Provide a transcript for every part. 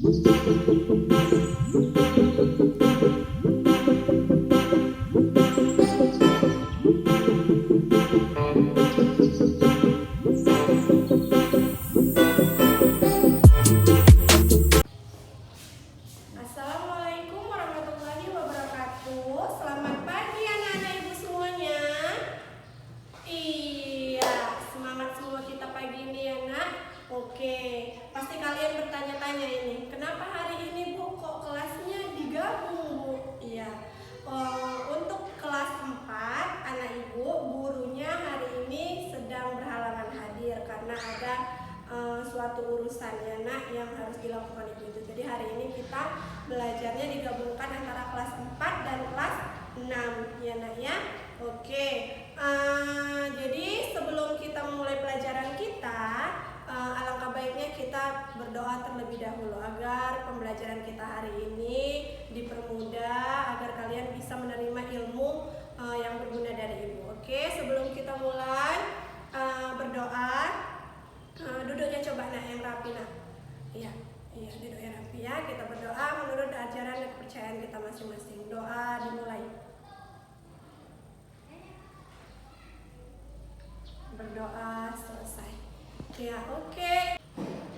Assalamualaikum warahmatullahi wabarakatuh. Selamat pagi anak-anak ibu semuanya. Iya, semangat semua kita pagi ini ya nak. Oke, pasti kalian bertanya-tanya ini, kenapa hari ini bu kok kelasnya digabung bu? Iya, untuk kelas 4 anak ibu, gurunya hari ini sedang berhalangan hadir karena ada suatu urusan ya nak yang harus dilakukan itu. Jadi hari ini kita belajarnya digabungkan antara kelas 4 dan kelas 6 ya nak ya. Oke, jadi sebelum kita mulai pelajaran kita, alangkah baiknya kita berdoa terlebih dahulu agar pembelajaran kita hari ini dipermudah, agar kalian bisa menerima ilmu yang berguna dari ibu. Oke, sebelum kita mulai berdoa, duduknya coba nak yang rapi nak. Iya, duduk yang rapi ya. Kita berdoa menurut ajaran dan kepercayaan kita masing-masing. Doa dimulai. Berdoa selesai. Ya, oke.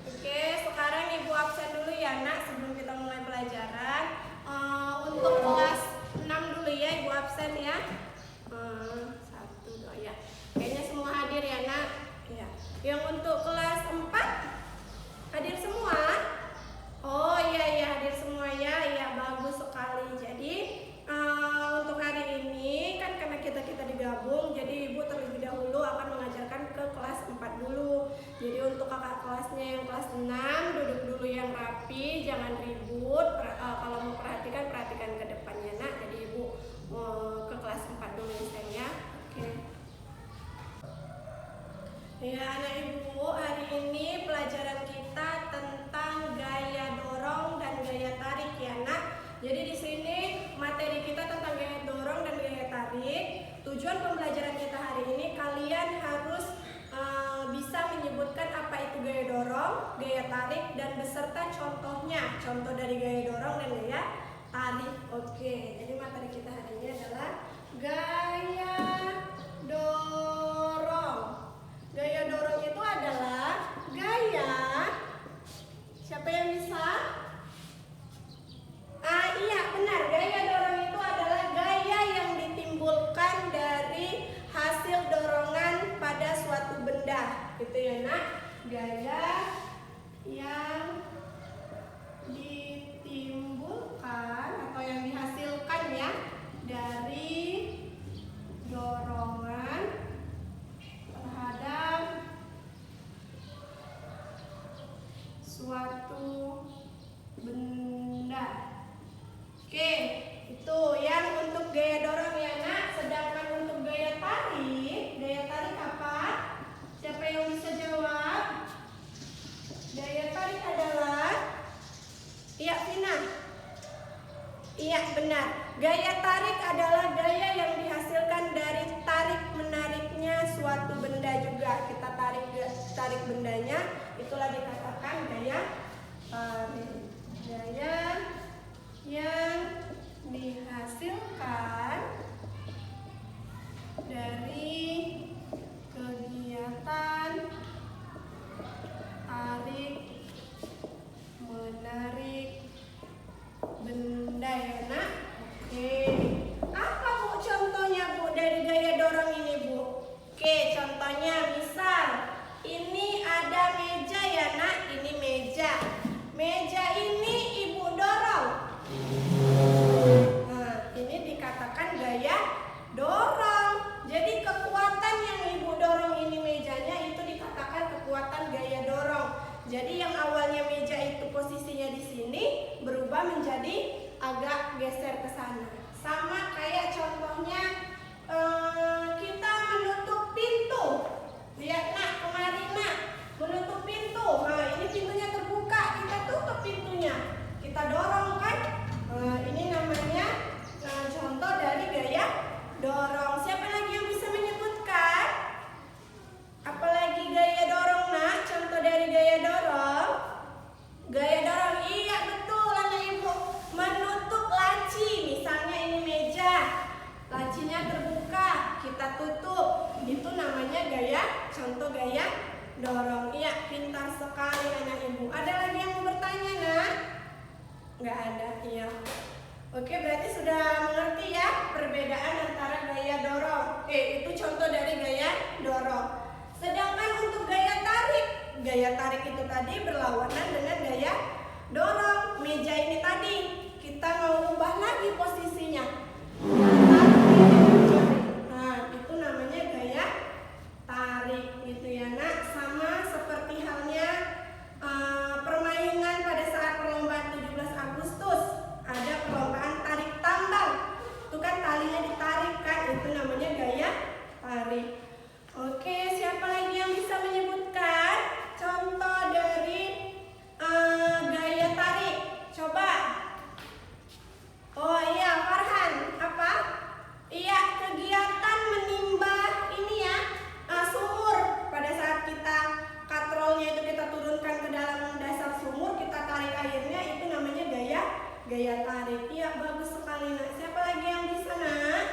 Oke, sekarang ibu absen dulu ya nak sebelum kita mulai pelajaran. Untuk kelas 6 dulu ya ibu absen ya. 1, 2 ya. Kayaknya semua hadir ya nak. Ya. Yang untuk kelas 4 hadir semua? Oh iya hadir semua ya. Ya bagus sekali. Jadi untuk hari ini kan karena kita digabung, jadi ibu terlebih dahulu akan mengajarkan ke kelas 4 dulu. Jadi untuk kakak kelasnya yang kelas 6 duduk dulu yang rapi, jangan ribut. Kalau mau perhatikan ke depannya nak. Jadi ibu ke kelas 4 dulu misalnya. Oke. Ya anak ibu, hari ini pelajaran kita tentang gaya dorong dan gaya tarik ya nak. Jadi di sini materi kita tentang gaya dorong dan gaya tarik. Tujuan pembelajaran kita hari ini kalian harus bisa menyebutkan apa itu gaya dorong, gaya tarik dan beserta contohnya. Contoh dari gaya dorong dan gaya tarik. Oke, jadi materi kita hari ini adalah gaya dorong. Gaya dorong itu adalah gaya, siapa yang bisa? Iya benar, gaya dorong itu adalah gaya yang ditimbulkan dari hasil dorongan pada suatu benda. Gitu ya nak, gaya yang ditimbulkan atau yang dihasilkan ya dari dorongan terhadap suatu benda. Oke, itu yang untuk gaya dorong ya nak. Sedangkan untuk gaya tarik apa? Siapa yang bisa jawab? Gaya tarik adalah, iya Vina. Iya benar. Gaya tarik adalah gaya yang dihasilkan dari tarik menariknya suatu benda juga. Kita tarik bendanya, itulah dikatakan gaya tarik. Gaya yang dihasilkan dari kegiatan tarik menarik benda ya nak. Oke, apa bu contohnya bu dari gaya dorong ini bu? Oke, contohnya misal ini ada meja ya nak. Ini meja. Meja ini ibu dorong. Nah, ini dikatakan gaya dorong. Jadi kekuatan yang ibu dorong ini mejanya itu dikatakan kekuatan gaya dorong. Jadi yang awalnya meja itu posisinya di sini berubah menjadi agak geser ke sana. Sama kayak contohnya kita menutup pintu. Lihat nak, kemari nak, menutup pintu. Nah, ini pintunya terbuka, kita tutup pintunya. Kita dorong kan? Ini namanya contoh dari gaya dorong. Siapa lagi yang bisa menyebutkan? Apalagi gaya dorong nak? Contoh dari gaya dorong. Gaya dorong, iya gaya tarik. Iya, bagus sekali nak. Siapa lagi yang bisa nak?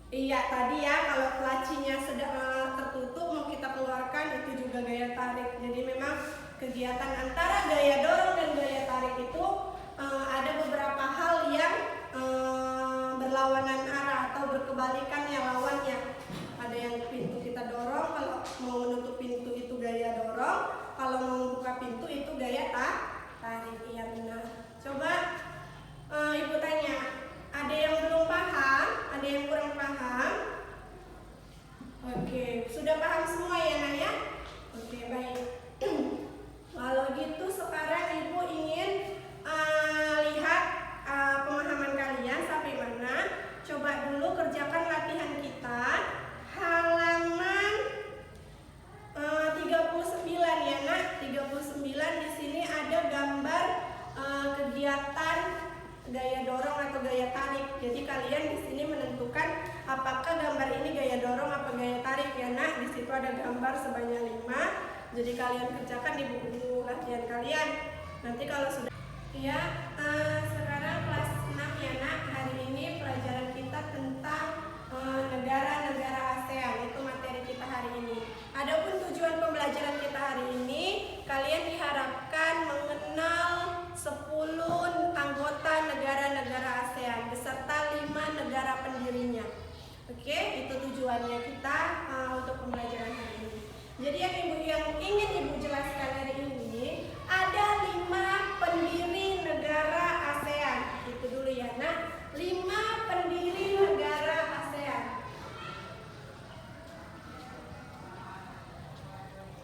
Iya, tadi ya kalau lacinya sedang tertutup mau kita keluarkan itu juga gaya tarik. Jadi memang kegiatan antara gaya dorong dan gaya tarik itu ada beberapa hal yang berlawanan arah atau berkebalikannya lawannya. Ada yang pintu kita dorong, kalau mau menutup pintu itu gaya dorong, kalau mau membuka pintu itu gaya tarik. Iya benar. Coba ibu tanya, ada yang belum paham, ada yang kurang paham? Oke, sudah paham semua ya nak ya? Oke, baik. Kalau gitu sekarang ibu ingin lihat pemahaman kalian sampai mana. Coba dulu kerjakan latihan kita halaman 39 ya nak. 39 di sini ada gambar kegiatan gaya dorong atau gaya tarik. Jadi kalian di sini menentukan apakah gambar ini gaya dorong apa gaya tarik ya nak. Di situ ada gambar sebanyak 5. Jadi kalian kerjakan di buku latihan kalian. Nanti kalau sudah ya, sekarang kelas 6 ya nak. Hari ini pelajaran kita tentang negara-negara ASEAN. Itu materi kita hari ini. Adapun tujuan pembelajaran kita hari ini, kalian diharapkan mengenal 10 anggota negara-negara ASEAN beserta 5 negara pendirinya. Oke, itu tujuannya kita untuk pembelajaran hari ini. Jadi yang ingin ibu jelaskan hari ini ada 5 pendiri negara ASEAN. Itu dulu ya nak. 5 pendiri negara ASEAN.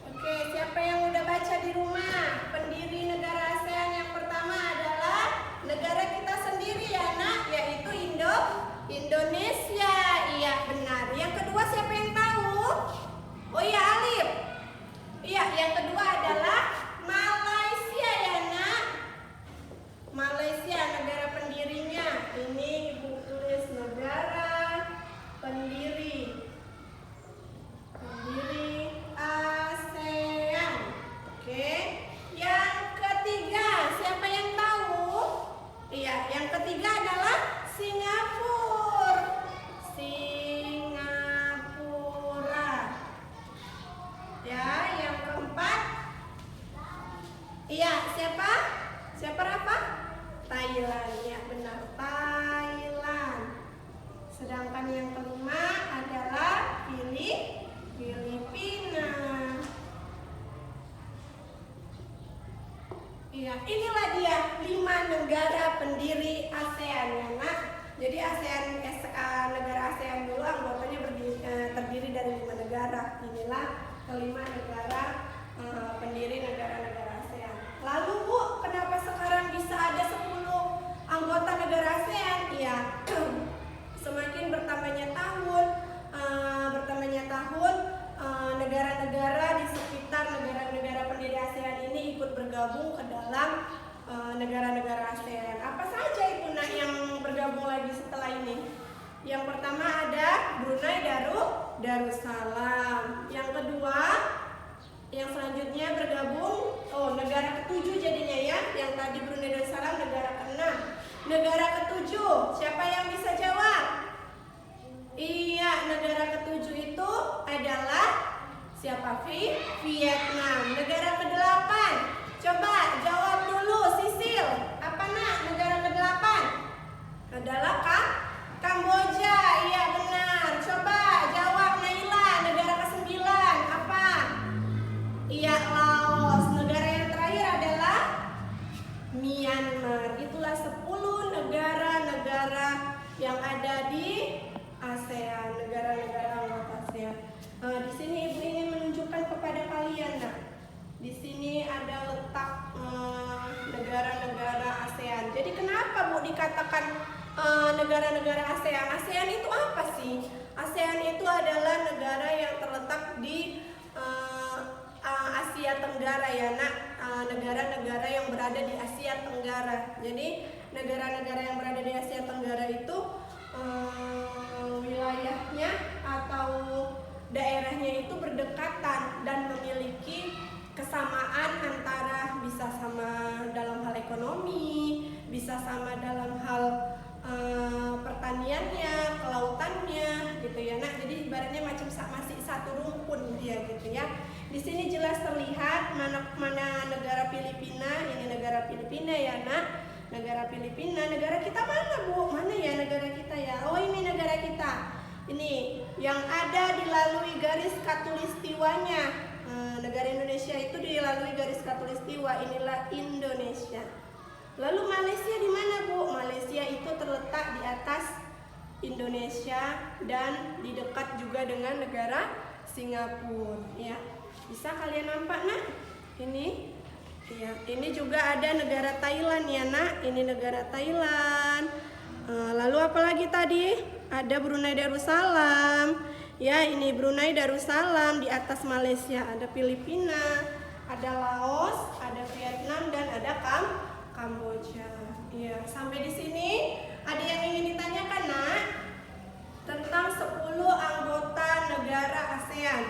Oke, siapa yang udah baca di rumah? Pendiri negara ASEAN yang pertama adalah negara kita sendiri ya nak, yaitu Indonesia. Iya benar. Yang kedua siapa yang tahu? Oh iya Alif. Iya, yang kedua adalah Malaysia ya nak. Malaysia negara pendirinya. Ini ibu tulis negara pendiri ASEAN. Oke. Yang ketiga, siapa yang tahu? Iya, yang ketiga adalah Singapura. Ya, yang keempat. Iya, siapa? Siapa Rafa? Thailand. Ya, benar. Thailand. Sedangkan yang kelima adalah Filipina. Iya, inilah dia 5 negara pendiri ASEAN ya nak. Jadi negara ASEAN dulu anggotanya terdiri dari 5 negara. Inilah kelima negara pendiri negara-negara ASEAN. Lalu Bu, kenapa sekarang bisa ada 10 anggota negara ASEAN? Iya, semakin bertambahnya tahun, negara-negara di sekitar negara-negara pendiri ASEAN ini ikut bergabung ke dalam negara-negara ASEAN. Apa saja itu nak yang bergabung lagi setelah ini? Yang pertama ada Brunei Darussalam. Yang kedua, yang selanjutnya bergabung, negara ke-7 jadinya ya. Yang tadi Brunei Darussalam negara ke-6. Negara ke-7, siapa yang bisa jawab? Iya, negara ke-7 itu adalah siapa? Vietnam. Negara ke-8, coba jawab dulu Sisil. Apa nak negara ke-8? Adalah Kamboja. Iya benar. Coba jawab Naila. Negara ke-9 apa? Iya Laos. Negara yang terakhir adalah Myanmar. Itulah 10 negara-negara yang ada di ASEAN, negara-negara anggota ASEAN. Di sini ibu ingin menunjukkan kepada kalian nak. Di sini ada letak negara-negara ASEAN. Jadi kenapa Bu dikatakan negara-negara ASEAN? ASEAN itu apa sih? ASEAN itu adalah negara yang terletak di Asia Tenggara ya nak. Negara-negara yang berada di Asia Tenggara. Jadi negara-negara yang berada di Asia Tenggara itu wilayahnya atau daerahnya itu berdekatan dan memiliki kesamaan antara bisa sama dalam hal mana negara Filipina? Ini negara Filipina ya nak. Negara Filipina, negara kita mana Bu? Mana ya negara kita ya? Oh ini negara kita. Ini yang ada dilalui garis khatulistiwanya. Negara Indonesia itu dilalui garis khatulistiwa. Inilah Indonesia. Lalu Malaysia di mana Bu? Malaysia itu terletak di atas Indonesia dan di dekat juga dengan negara Singapura. Ya, bisa kalian nampak nak? Ini. Ya, ini juga ada negara Thailand ya nak. Ini negara Thailand. Lalu apa lagi tadi? Ada Brunei Darussalam. Ya, ini Brunei Darussalam di atas Malaysia. Ada Filipina, ada Laos, ada Vietnam dan ada Kamboja. Ya, sampai di sini ada yang ingin ditanyakan nak? Tentang 10 anggota negara ASEAN.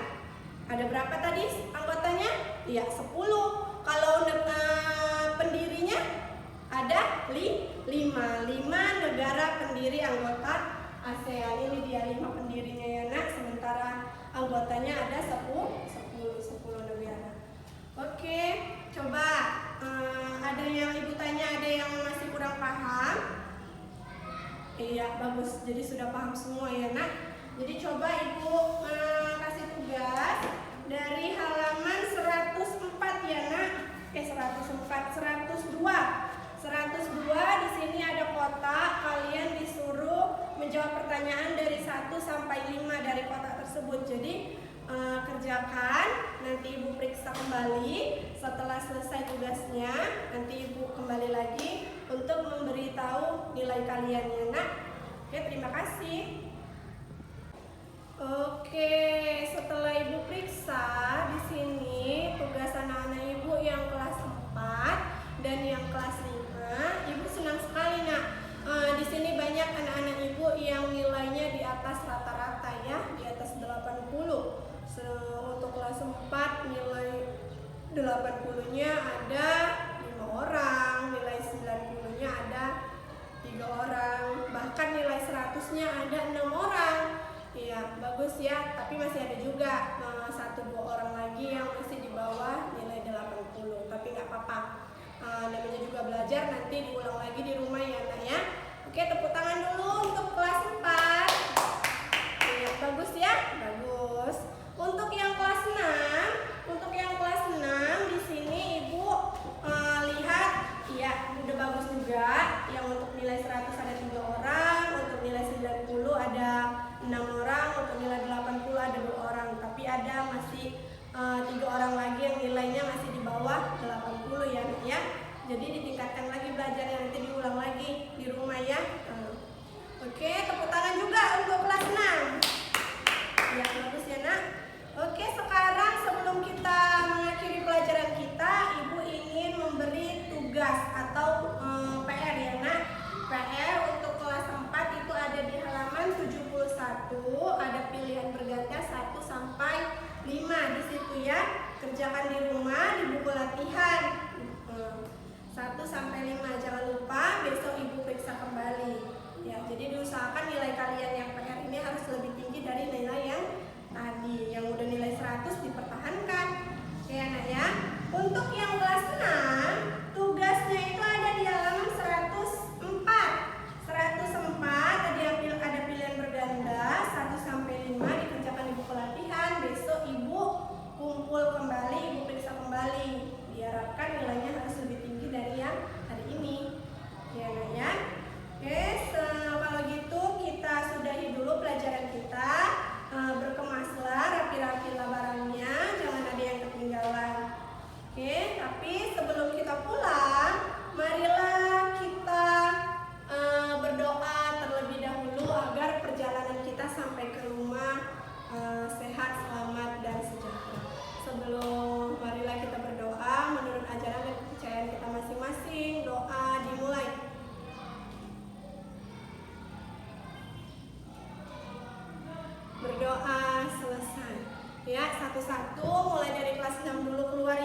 Ada berapa tadi anggotanya? Iya, 10. Kalau pendirinya ada 5 negara pendiri anggota ASEAN. Ini dia 5 pendirinya ya nak. Sementara anggotanya ada 10 negara. Oke, coba ada yang ibu tanya, ada yang masih kurang paham? Iya, bagus. Jadi sudah paham semua ya nak. Jadi coba ibu kasih tugas dari halaman 104 ya nak. 102 di sini ada kotak. Kalian disuruh menjawab pertanyaan dari 1 sampai 5 dari kotak tersebut. Jadi kerjakan, nanti ibu periksa kembali. Setelah selesai tugasnya, nanti ibu kembali lagi untuk memberitahu nilai kalian ya nak. Oke, terima kasih. Oke, setelah ibu periksa di sini tugas anak-anak ibu yang kelas 4 dan yang kelas 5, ibu senang sekali nak. Di sini banyak anak-anak ibu yang nilainya di atas rata-rata ya, di atas 80. Untuk kelas 4 nilai 80-nya ada 5 orang, nilai 90-nya ada 3 orang, bahkan nilai 100-nya ada 6 orang. Iya, bagus ya, tapi masih ada juga 1-2 orang lagi yang masih di bawah nilai 80, tapi nggak apa-apa. Namanya juga belajar, nanti diulang lagi di rumah ya nak ya. Oke, tepuk tangan dulu untuk kelas 4. Iya, bagus ya, bagus. Untuk yang kelas 6 di sini ibu lihat, iya udah bagus juga. Yang untuk nilai 100 ada 3 orang, untuk nilai 90 ada 6 orang, untuk nilai 80 ada 2 orang, tapi ada masih 3 orang lagi yang nilainya masih di bawah 80 ya nak ya. Jadi ditingkatkan lagi belajarnya, nanti diulang lagi di rumah ya. Oke, tepuk tangan juga untuk kelas 6. Ya, bagus ya nak. Oke, sekarang sebelum kita mengakhiri pelajaran kita, ibu ingin memberi tugas atau PR ya nak. PR untuk kelas 4 itu ada di halaman 71, ada pilihan berganda 1 sampai 5 di situ ya. Kerjakan di rumah di buku latihan 1 sampai 5. Jangan lupa besok ibu periksa kembali. Ya, jadi diusahakan nilai kalian yang PR ini harus lebih tinggi dari nilai yang tadi. Yang udah nilai 100 dipertahankan. Oke anak ya. Untuk yang kelas 6, tugasnya itu ada di halaman 104 tadi ada pilihan berganda 1 sampai 5 dikerjakan di buku latihan. Besok ibu kumpul kembali, ibu periksa kembali. Diharapkan nilainya harus lebih tinggi dari yang hari ini. Ya nak ya. Oke, kalau gitu kita sudahi dulu pelajaran kita. Berkemaslah, rapi-rapilah barangnya, jangan ada yang ketinggalan. Oke, tapi sebelum kita pulang, marilah kita berdoa terlebih dahulu agar perjalanan kita sampai ke rumah sehat, selamat, dan sejahtera. Sebelum marilah kita berdoa menurut ajaran dan kepercayaan kita masing-masing. Doa dimulai. Berdoa selesai. Ya, satu-satu mulai dari kelas 6 dulu keluar